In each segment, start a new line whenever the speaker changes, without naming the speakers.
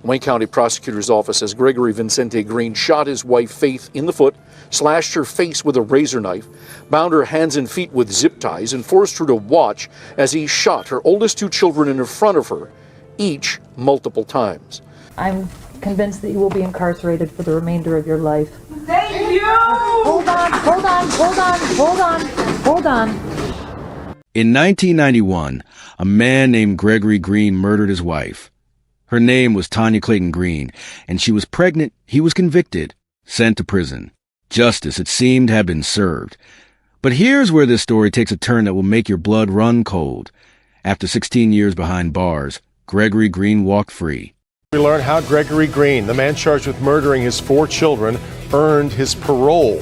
Wayne County Prosecutor's Office says Gregory Vincente Green shot his wife Faith in the foot, slashed her face with a razor knife, bound her hands and feet with zip ties, and forced her to watch as he shot her oldest two children in front of her, each multiple times.
I'm convinced that you will be incarcerated for the remainder of your life.
Thank you!
Hold on.
In 1991, a man named Gregory Green murdered his wife. Her name was Tanya Clayton Green, and she was pregnant. He was convicted, sent to prison. Justice, it seemed, had been served. But here's where this story takes a turn that will make your blood run cold. After 16 years behind bars, Gregory Green walked free.
We learn how Gregory Green, the man charged with murdering his 4 children, earned his parole.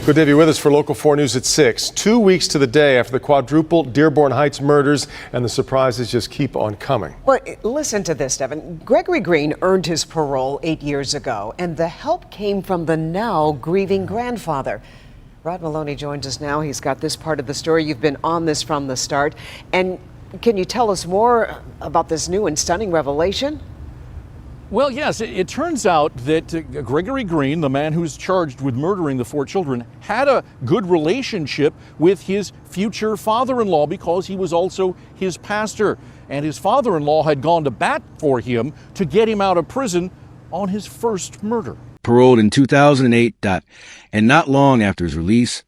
Good to have you with us for Local 4 News at 6. 2 weeks to the day after the quadruple Dearborn Heights murders, and the surprises just keep on coming.
Well, listen to this, Devin. Gregory Green earned his parole 8 years ago, and the help came from the now grieving grandfather. Rod Maloney joins us now. He's got this part of the story. You've been on this from the start. And can you tell us more about this new and stunning revelation?
Well, yes, it turns out that Gregory Green, the man who's charged with murdering the 4 children, had a good relationship with his future father-in-law because he was also his pastor. And his father-in-law had gone to bat for him to get him out of prison on his first murder.
Paroled in 2008, and not long after his release,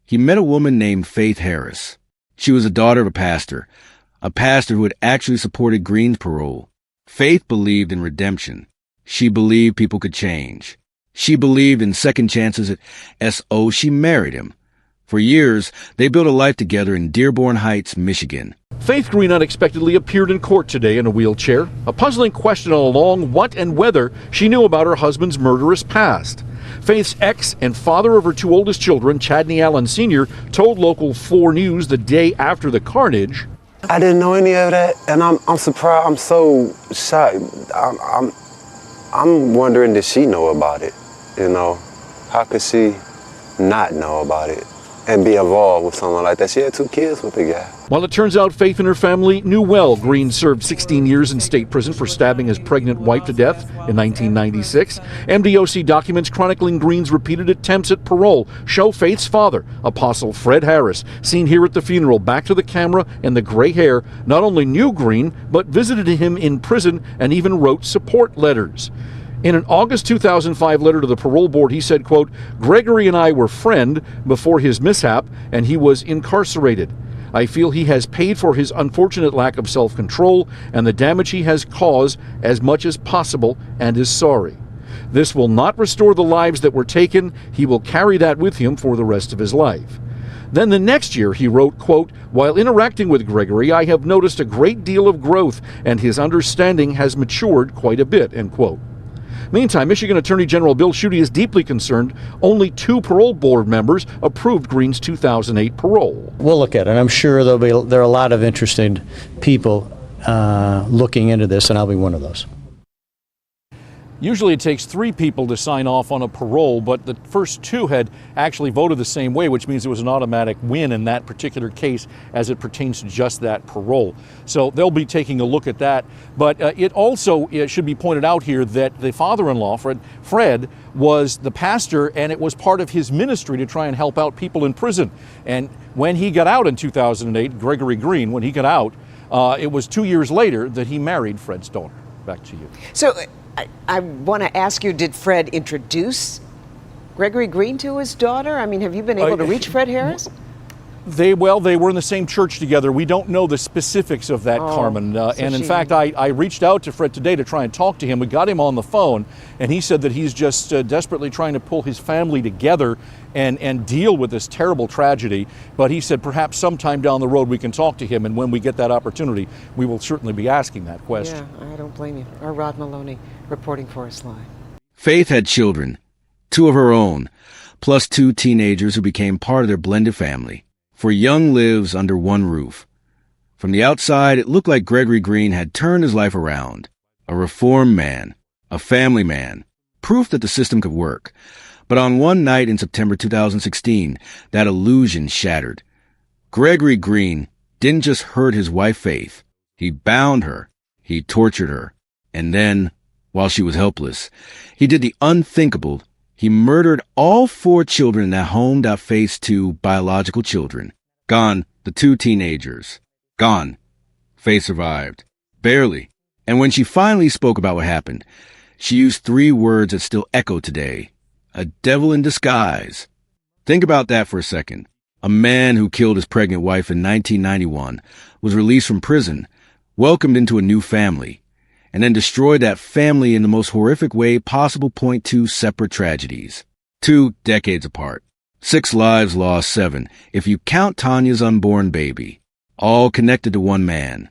he met a woman named Faith Harris. She was the daughter of a pastor who had actually supported Green's parole. Faith believed in redemption. She believed people could change. She believed in second chances at S.O. She married him. For years, they built a life together in Dearborn Heights, Michigan.
Faith Green unexpectedly appeared in court today in a wheelchair, a puzzling question all along what and whether she knew about her husband's murderous past. Faith's ex and father of her 2 oldest children, Chadney Allen Sr., told Local 4 News the day after the carnage,
I didn't know any of that, and I'm surprised. I'm so shocked. I'm wondering, did she know about it? You know, how could she not know about it and be involved with someone like that? She had 2 kids with the guy.
Well, it turns out Faith and her family knew well Green served 16 years in state prison for stabbing his pregnant wife to death in 1996. MDOC documents chronicling Green's repeated attempts at parole show Faith's father, Apostle Fred Harris, seen here at the funeral, back to the camera and the gray hair, not only knew Green, but visited him in prison and even wrote support letters. In an August 2005 letter to the parole board, he said, quote, Gregory and I were friends before his mishap, and he was incarcerated. I feel he has paid for his unfortunate lack of self-control and the damage he has caused as much as possible and is sorry. This will not restore the lives that were taken. He will carry that with him for the rest of his life. Then the next year he wrote, quote, while interacting with Gregory, I have noticed a great deal of growth and his understanding has matured quite a bit, end quote. Meantime, Michigan Attorney General Bill Schuette is deeply concerned only 2 parole board members approved Green's 2008 parole.
We'll look at it. I'm sure there are a lot of interested people looking into this, and I'll be one of those.
Usually it takes 3 people to sign off on a parole, but the first 2 had actually voted the same way, which means it was an automatic win in that particular case as it pertains to just that parole. So they'll be taking a look at that. But it should be pointed out here that the father-in-law, Fred, was the pastor, and it was part of his ministry to try and help out people in prison. And when he got out in 2008, Gregory Green, when he got out, it was 2 years later that he married Fred's daughter. Back to you.
So I want to ask you, did Fred introduce Gregory Green to his daughter? I mean, have you been able to reach Fred Harris? They
were in the same church together. We don't know the specifics of that, Carmen. And in fact, I reached out to Fred today to try and talk to him. We got him on the phone, and he said that he's just desperately trying to pull his family together and deal with this terrible tragedy. But he said perhaps sometime down the road we can talk to him, and when we get that opportunity, we will certainly be asking that question.
Yeah, I don't blame you. Our Rod Maloney reporting for us live.
Faith had children, 2 of her own, plus 2 teenagers who became part of their blended family. 4 young lives under one roof. From the outside, it looked like Gregory Green had turned his life around. A reformed man, a family man, proof that the system could work. But on one night in September 2016, that illusion shattered. Gregory Green didn't just hurt his wife Faith. He bound her, he tortured her, and then while she was helpless. He did the unthinkable. He murdered all 4 children in that home that faced 2 biological children. Gone, the 2 teenagers. Gone. Faith survived. Barely. And when she finally spoke about what happened, she used 3 words that still echo today. A devil in disguise. Think about that for a second. A man who killed his pregnant wife in 1991 was released from prison, welcomed into a new family, and then destroyed that family in the most horrific way possible. 2 separate tragedies. 2 decades apart. 6 lives lost, 7, if you count Tanya's unborn baby. All connected to one man.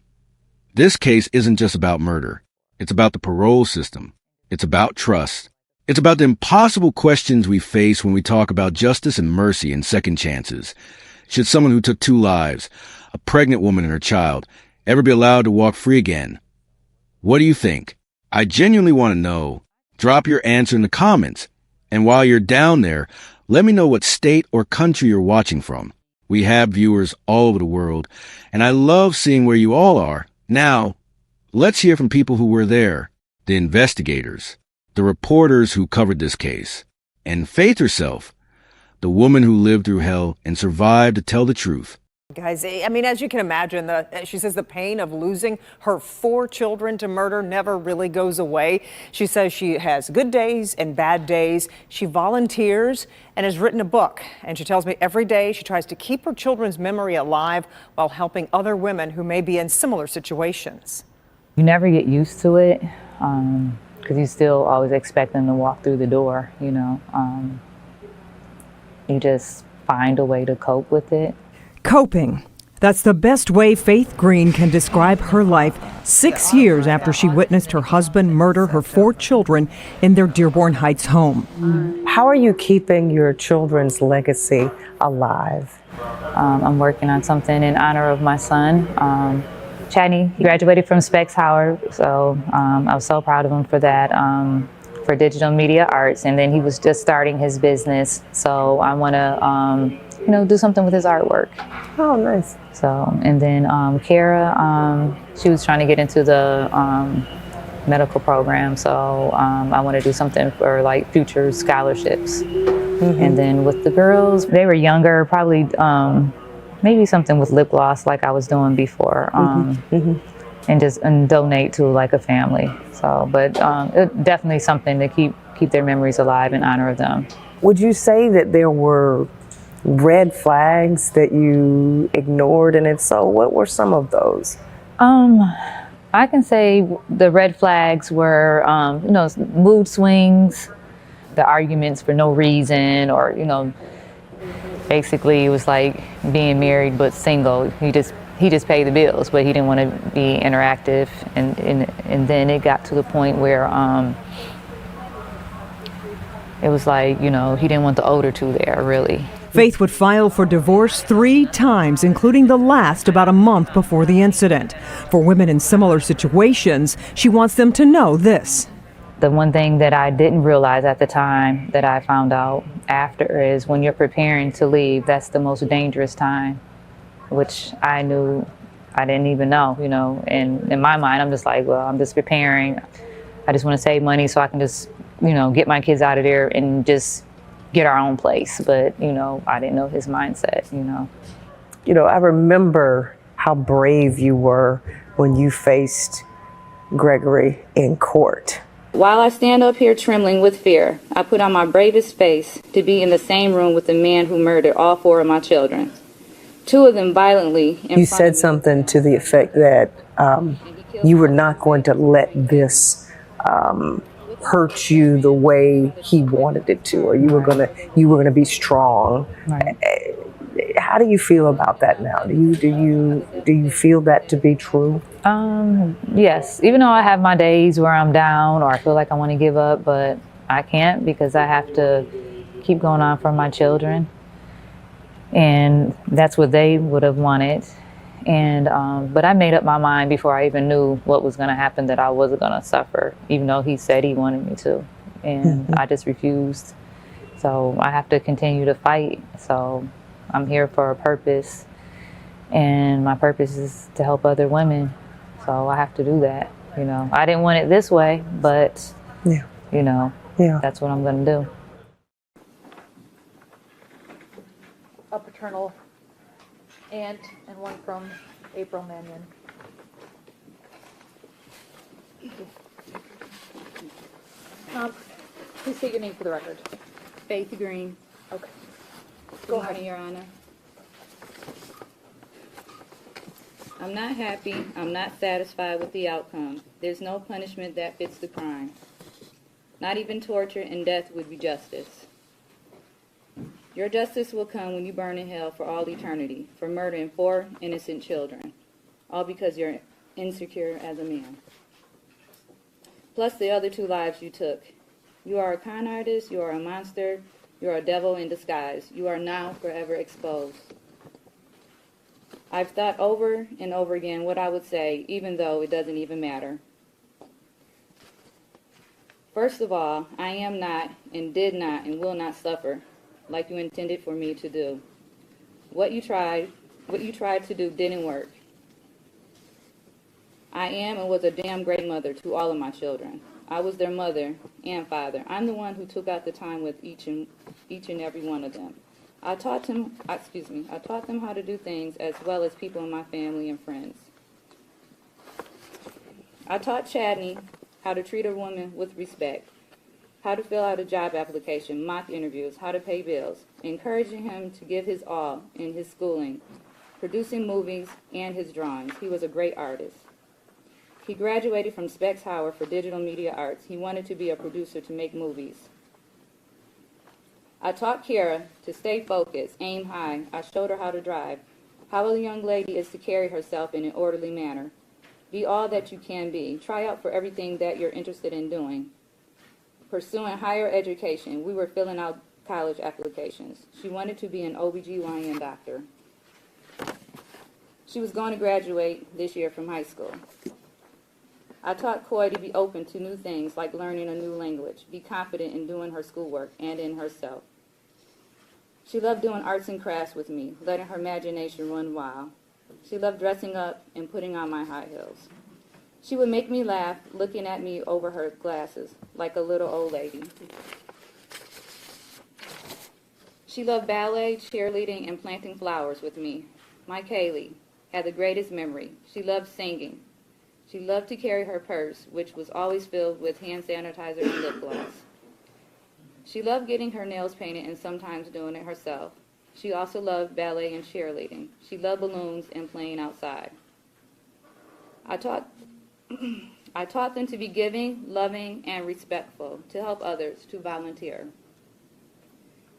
This case isn't just about murder. It's about the parole system. It's about trust. It's about the impossible questions we face when we talk about justice and mercy and second chances. Should someone who took 2 lives, a pregnant woman and her child, ever be allowed to walk free again? What do you think? I genuinely want to know. Drop your answer in the comments. And while you're down there, let me know what state or country you're watching from. We have viewers all over the world, and I love seeing where you all are. Now, let's hear from people who were there, the investigators, the reporters who covered this case, and Faith herself, the woman who lived through hell and survived to tell the truth.
Guys, I mean, as you can imagine, she says the pain of losing her 4 children to murder never really goes away. She says she has good days and bad days. She volunteers and has written a book. And she tells me every day she tries to keep her children's memory alive while helping other women who may be in similar situations.
You never get used to it because you still always expect them to walk through the door, you know. You just find a way to cope with it.
Coping. That's the best way Faith Green can describe her life 6 years after she witnessed her husband murder her 4 children in their Dearborn Heights home.
How are you keeping your children's legacy alive?
I'm working on something in honor of my son, Chadney. He graduated from Specs Howard, so I was so proud of him for that, for digital media arts, and then he was just starting his business, so I want to do something with his artwork.
Oh, nice.
So, and then Kara, she was trying to get into the medical program, so I want to do something for like future scholarships. Mm-hmm. And then with the girls, they were younger, probably maybe something with lip gloss like I was doing before, and donate to like a family. So, but definitely something to keep their memories alive in honor of them.
Would you say that there were red flags that you ignored, and if so, what were some of those?
I can say the red flags were, mood swings, the arguments for no reason, or, basically it was like being married but single. He just paid the bills, but he didn't want to be interactive, and then it got to the point where it was like, he didn't want the older 2 there, really.
Faith would file for divorce 3 times, including the last about a month before the incident. For women in similar situations, she wants them to know this.
The one thing that I didn't realize at the time that I found out after is when you're preparing to leave, that's the most dangerous time, which I knew I didn't even know, and in my mind, I'm just like, well, I'm just preparing. I just want to save money so I can just, get my kids out of there and just get our own place. But, I didn't know his mindset,
I remember how brave you were when you faced Gregory in court.
While I stand up here trembling with fear, I put on my bravest face to be in the same room with the man who murdered all 4 of my children. 2 of them violently.
You said something to the effect that you were not going to let this hurt you the way he wanted it to, or you were gonna be strong. Right. How do you feel about that now? Do you feel that to be true?
Yes, even though I have my days where I'm down or I feel like I want to give up, but I can't because I have to keep going on for my children. And that's what they would have wanted. And but I made up my mind before I even knew what was going to happen that I wasn't going to suffer, even though he said he wanted me to. And I just refused. So I have to continue to fight. So I'm here for a purpose. And my purpose is to help other women. So I have to do that. You know, I didn't want it this way, but,
Yeah.
you know,
Yeah.
that's what I'm going to do.
A paternal aunt and one from April Mannion. Please state your name for the record.
Faith Green.
Okay.
Good morning, Your Honor. I'm not happy. I'm not satisfied with the outcome. There's no punishment that fits the crime. Not even torture and death would be justice. Your justice will come when you burn in hell for all eternity for murdering 4 innocent children, all because you're insecure as a man. Plus the other 2 lives you took. You are a con artist, you are a monster, you are a devil in disguise. You are now forever exposed. I've thought over and over again what I would say, even though it doesn't even matter. First of all, I am not and did not and will not suffer like you intended for me to do. What you tried to do didn't work. I am and was a damn great mother to all of my children. I was their mother and father. I'm the one who took out the time with each and every one of them. I taught them how to do things as well as people in my family and friends. I taught Chadney how to treat a woman with respect, how to fill out a job application, mock interviews, how to pay bills, encouraging him to give his all in his schooling, producing movies and his drawings. He was a great artist. He graduated from Specs Howard for digital media arts. He wanted to be a producer to make movies. I taught Kara to stay focused, aim high. I showed her how to drive, how a young lady is to carry herself in an orderly manner. Be all that you can be. Try out for everything that you're interested in doing. Pursuing higher education. We were filling out college applications. She wanted to be an OBGYN doctor. She was going to graduate this year from high school. I taught Coy to be open to new things like learning a new language, be confident in doing her schoolwork and in herself. She loved doing arts and crafts with me, letting her imagination run wild. She loved dressing up and putting on my high heels. She would make me laugh, looking at me over her glasses, like a little old lady. She loved ballet, cheerleading, and planting flowers with me. My Kaylee had the greatest memory. She loved singing. She loved to carry her purse, which was always filled with hand sanitizer and lip gloss. She loved getting her nails painted and sometimes doing it herself. She also loved ballet and cheerleading. She loved balloons and playing outside. I taught them to be giving, loving, and respectful, to help others, to volunteer.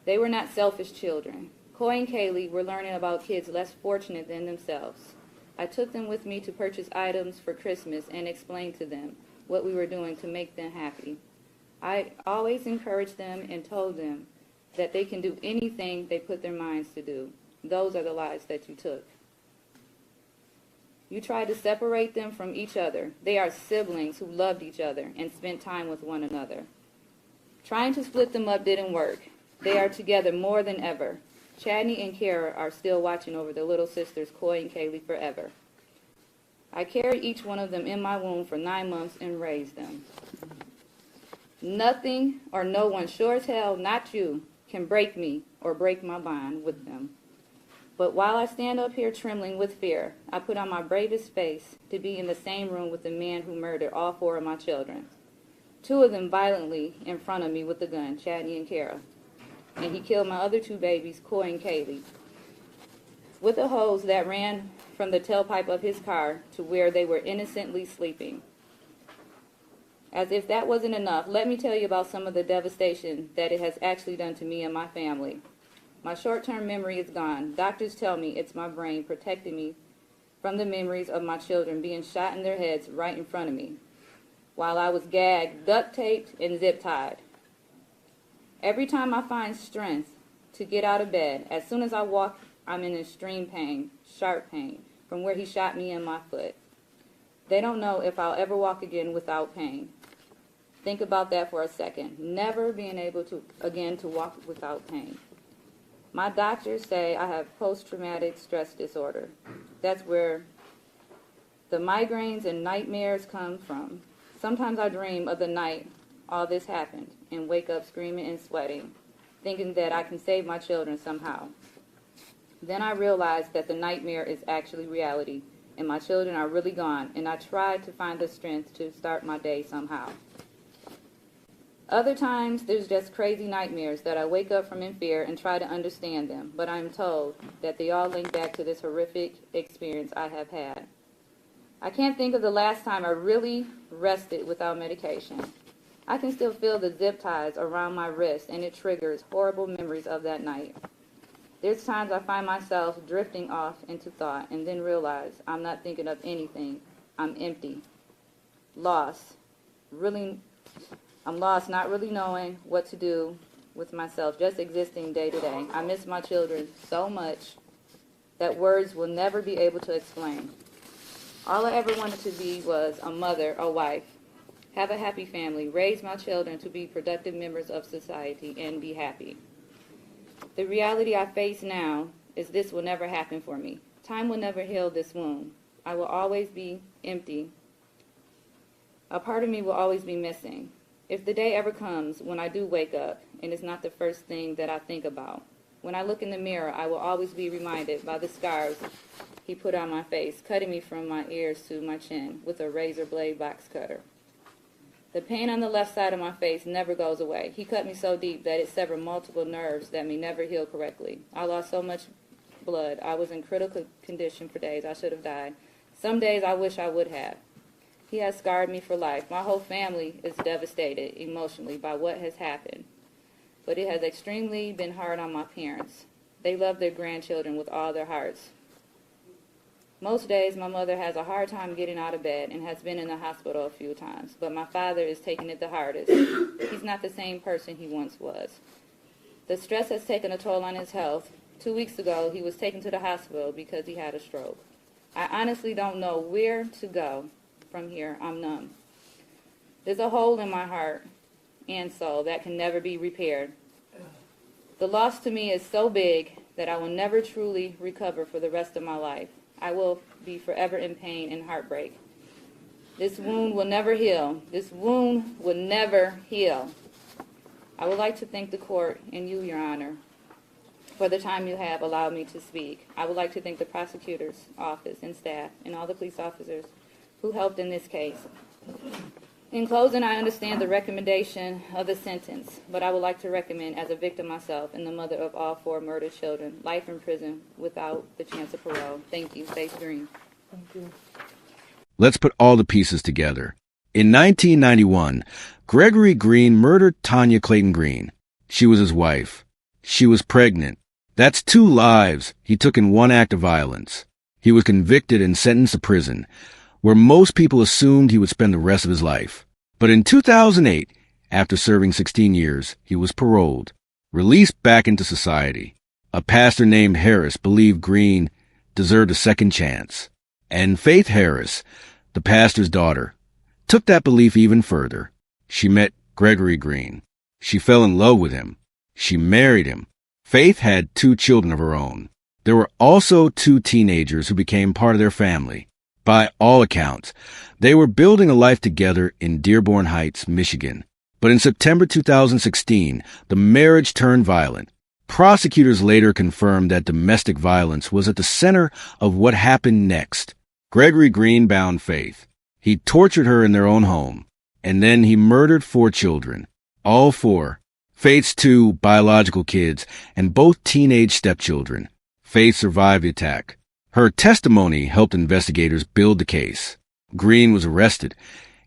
They were not selfish children. Coy and Kaylee were learning about kids less fortunate than themselves. I took them with me to purchase items for Christmas and explained to them what we were doing to make them happy. I always encouraged them and told them that they can do anything they put their minds to do. Those are the lives that you took. You tried to separate them from each other. They are siblings who loved each other and spent time with one another. Trying to split them up didn't work. They are together more than ever. Chadney and Kara are still watching over the little sisters, Coy and Kaylee, forever. I carried each one of them in my womb for 9 months and raised them. Nothing or no one, sure as hell, not you, can break me or break my bond with them. But while I stand up here trembling with fear, I put on my bravest face to be in the same room with the man who murdered all 4 of my children. 2 of them violently in front of me with a gun, Chadney and Kara. And he killed my other 2 babies, Coy and Kaylee, with a hose that ran from the tailpipe of his car to where they were innocently sleeping. As if that wasn't enough, let me tell you about some of the devastation that it has actually done to me and my family. My short-term memory is gone. Doctors tell me it's my brain protecting me from the memories of my children being shot in their heads right in front of me, while I was gagged, duct-taped, and zip-tied. Every time I find strength to get out of bed, as soon as I walk, I'm in extreme pain, sharp pain, from where he shot me in my foot. They don't know if I'll ever walk again without pain. Think about that for a second. Never being able to walk without pain. My doctors say I have post-traumatic stress disorder. That's where the migraines and nightmares come from. Sometimes I dream of the night all this happened and wake up screaming and sweating, thinking that I can save my children somehow. Then I realize that the nightmare is actually reality and my children are really gone, and I try to find the strength to start my day somehow. Other times, there's just crazy nightmares that I wake up from in fear and try to understand them, but I'm told that they all link back to this horrific experience I have had. I can't think of the last time I really rested without medication. I can still feel the zip ties around my wrist, and it triggers horrible memories of that night. There's times I find myself drifting off into thought and then realize I'm not thinking of anything. I'm empty. Lost. I'm lost, not really knowing what to do with myself, just existing day to day. I miss my children so much that words will never be able to explain. All I ever wanted to be was a mother, a wife, have a happy family, raise my children to be productive members of society, and be happy. The reality I face now is this will never happen for me. Time will never heal this wound. I will always be empty. A part of me will always be missing. If the day ever comes when I do wake up and it's not the first thing that I think about, when I look in the mirror, I will always be reminded by the scars he put on my face, cutting me from my ears to my chin with a razor blade box cutter. The pain on the left side of my face never goes away. He cut me so deep that it severed multiple nerves that may never heal correctly. I lost so much blood. I was in critical condition for days. I should have died. Some days I wish I would have. He has scarred me for life. My whole family is devastated emotionally by what has happened. But it has extremely been hard on my parents. They love their grandchildren with all their hearts. Most days, my mother has a hard time getting out of bed and has been in the hospital a few times, but my father is taking it the hardest. He's not the same person he once was. The stress has taken a toll on his health. 2 weeks ago, he was taken to the hospital because he had a stroke. I honestly don't know where to go from here. I'm numb. There's a hole in my heart and soul that can never be repaired. The loss to me is so big that I will never truly recover for the rest of my life. I will be forever in pain and heartbreak. This wound will never heal. This wound will never heal. I would like to thank the court and you, Your Honor, for the time you have allowed me to speak. I would like to thank the prosecutor's office and staff and all the police officers who helped in this case. In closing, I understand the recommendation of the sentence, but I would like to recommend, as a victim myself and the mother of all 4 murdered children, life in prison without the chance of parole. Thank you. Faith Green.
Thank you.
Let's put all the pieces together. In 1991, Gregory Green murdered Tanya Clayton Green. She was his wife. She was pregnant. That's 2 lives he took in one act of violence. He was convicted and sentenced to prison, where most people assumed he would spend the rest of his life. But in 2008, after serving 16 years, he was paroled, released back into society. A pastor named Harris believed Green deserved a second chance. And Faith Harris, the pastor's daughter, took that belief even further. She met Gregory Green. She fell in love with him. She married him. Faith had 2 children of her own. There were also 2 teenagers who became part of their family. By all accounts, they were building a life together in Dearborn Heights, Michigan. But in September 2016, the marriage turned violent. Prosecutors later confirmed that domestic violence was at the center of what happened next. Gregory Green bound Faith. He tortured her in their own home, and then he murdered 4 children. All 4. Faith's 2 biological kids and both teenage stepchildren. Faith survived the attack. Her testimony helped investigators build the case. Green was arrested,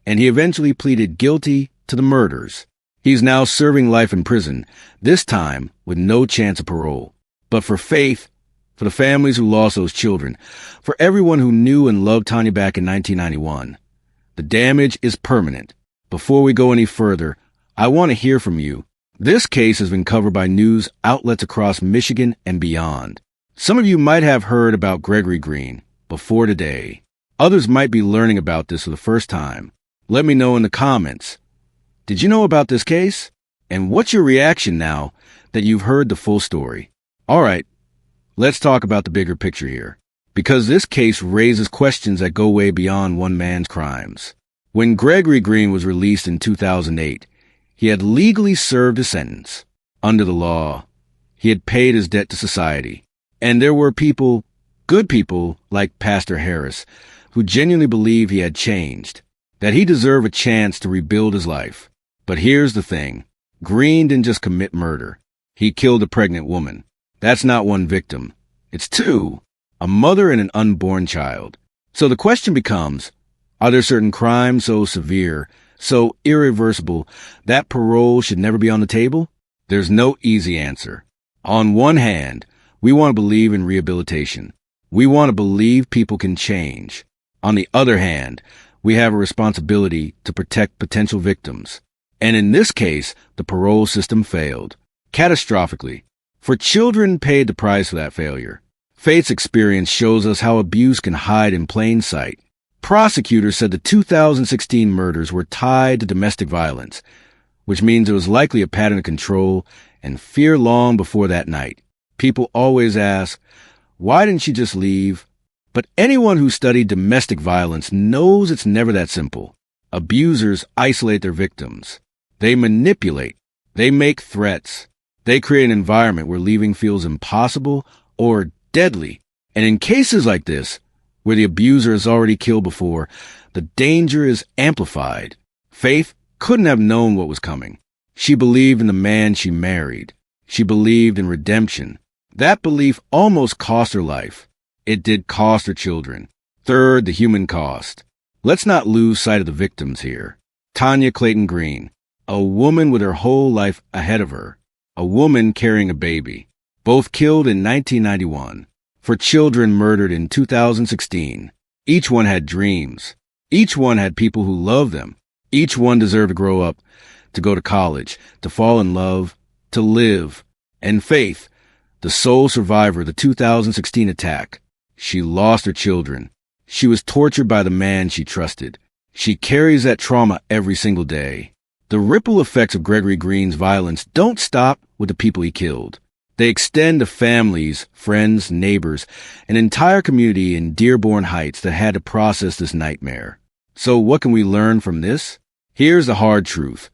and he eventually pleaded guilty to the murders. He's now serving life in prison, this time with no chance of parole. But for Faith, for the families who lost those children, for everyone who knew and loved Tanya back in 1991, the damage is permanent. Before we go any further, I want to hear from you. This case has been covered by news outlets across Michigan and beyond. Some of you might have heard about Gregory Green before today. Others might be learning about this for the first time. Let me know in the comments. Did you know about this case? And what's your reaction now that you've heard the full story? All right, let's talk about the bigger picture here. because this case raises questions that go way beyond one man's crimes. When Gregory Green was released in 2008, he had legally served his sentence. Under the law, he had paid his debt to society. And there were people, good people like Pastor Harris, who genuinely believed he had changed, that he deserved a chance to rebuild his life. But here's the thing. Green didn't just commit murder. He killed a pregnant woman. That's not one victim. It's two, a mother and an unborn child. So the question becomes, are there certain crimes so severe, so irreversible, that parole should never be on the table? There's no easy answer. On one hand, we want to believe in rehabilitation. We want to believe people can change. On the other hand, we have a responsibility to protect potential victims. And in this case, the parole system failed, catastrophically. For children paid the price for that failure. Faith's experience shows us how abuse can hide in plain sight. Prosecutors said the 2016 murders were tied to domestic violence, which means it was likely a pattern of control and fear long before that night. People always ask, why didn't she just leave? But anyone who studied domestic violence knows it's never that simple. Abusers isolate their victims. They manipulate. They make threats. They create an environment where leaving feels impossible or deadly. And in cases like this, where the abuser has already killed before, the danger is amplified. Faith couldn't have known what was coming. She believed in the man she married. She believed in redemption. That belief almost cost her life. It did cost her children. Third, the human cost. Let's not lose sight of the victims here. Tanya Clayton Green, a woman with her whole life ahead of her. A woman carrying a baby. Both killed in 1991. For children murdered in 2016. Each one had dreams. Each one had people who loved them. Each one deserved to grow up, to go to college, to fall in love, to live. And Faith, the sole survivor of the 2016 attack, she lost her children. She was tortured by the man she trusted. She carries that trauma every single day. The ripple effects of Gregory Green's violence don't stop with the people he killed. They extend to families, friends, neighbors, an entire community in Dearborn Heights that had to process this nightmare. So what can we learn from this? Here's the hard truth.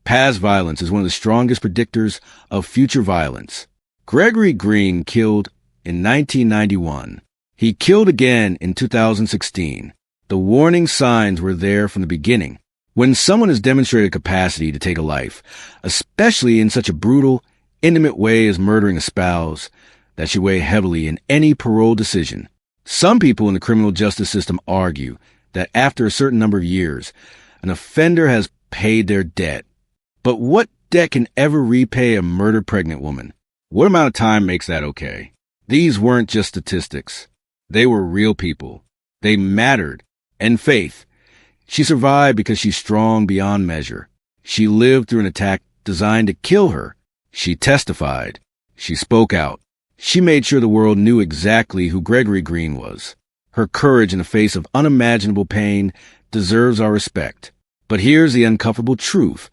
Past violence is one of the strongest predictors of future violence. Gregory Green killed in 1991. He killed again in 2016. The warning signs were there from the beginning. When someone has demonstrated capacity to take a life, especially in such a brutal, intimate way as murdering a spouse, that should weigh heavily in any parole decision. Some people in the criminal justice system argue that after a certain number of years, an offender has paid their debt. But what debt can ever repay a murdered pregnant woman? What amount of time makes that okay? These weren't just statistics. They were real people. They mattered. And Faith, she survived because she's strong beyond measure. She lived through an attack designed to kill her. She testified. She spoke out. She made sure the world knew exactly who Gregory Green was. Her courage in the face of unimaginable pain deserves our respect. But here's the uncomfortable truth.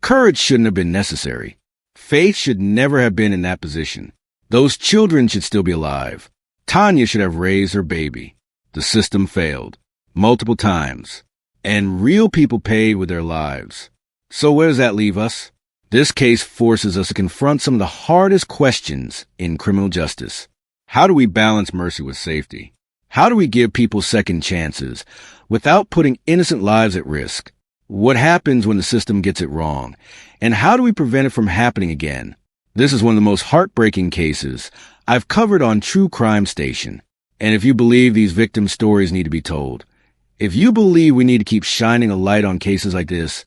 Courage shouldn't have been necessary. Faith should never have been in that position. Those children should still be alive. Tanya should have raised her baby. The system failed. Multiple times. And real people paid with their lives. So where does that leave us? This case forces us to confront some of the hardest questions in criminal justice. How do we balance mercy with safety? How do we give people second chances without putting innocent lives at risk? What happens when the system gets it wrong? And how do we prevent it from happening again? This is one of the most heartbreaking cases I've covered on True Crime Station. And if you believe these victim stories need to be told, if you believe we need to keep shining a light on cases like this,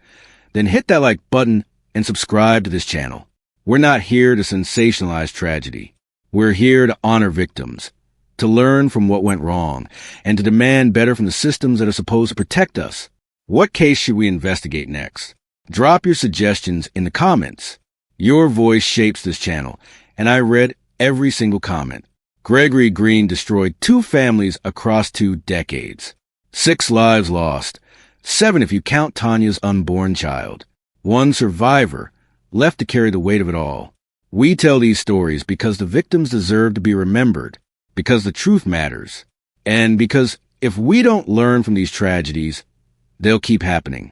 then hit that like button and subscribe to this channel. We're not here to sensationalize tragedy. We're here to honor victims, to learn from what went wrong, and to demand better from the systems that are supposed to protect us. What case should we investigate next? Drop your suggestions in the comments. Your voice shapes this channel, and I read every single comment. Gregory Green destroyed 2 families across 2 decades. 6 lives lost, 7 if you count Tanya's unborn child. 1 survivor, left to carry the weight of it all. We tell these stories because the victims deserve to be remembered. because the truth matters, and because if we don't learn from these tragedies, they'll keep happening.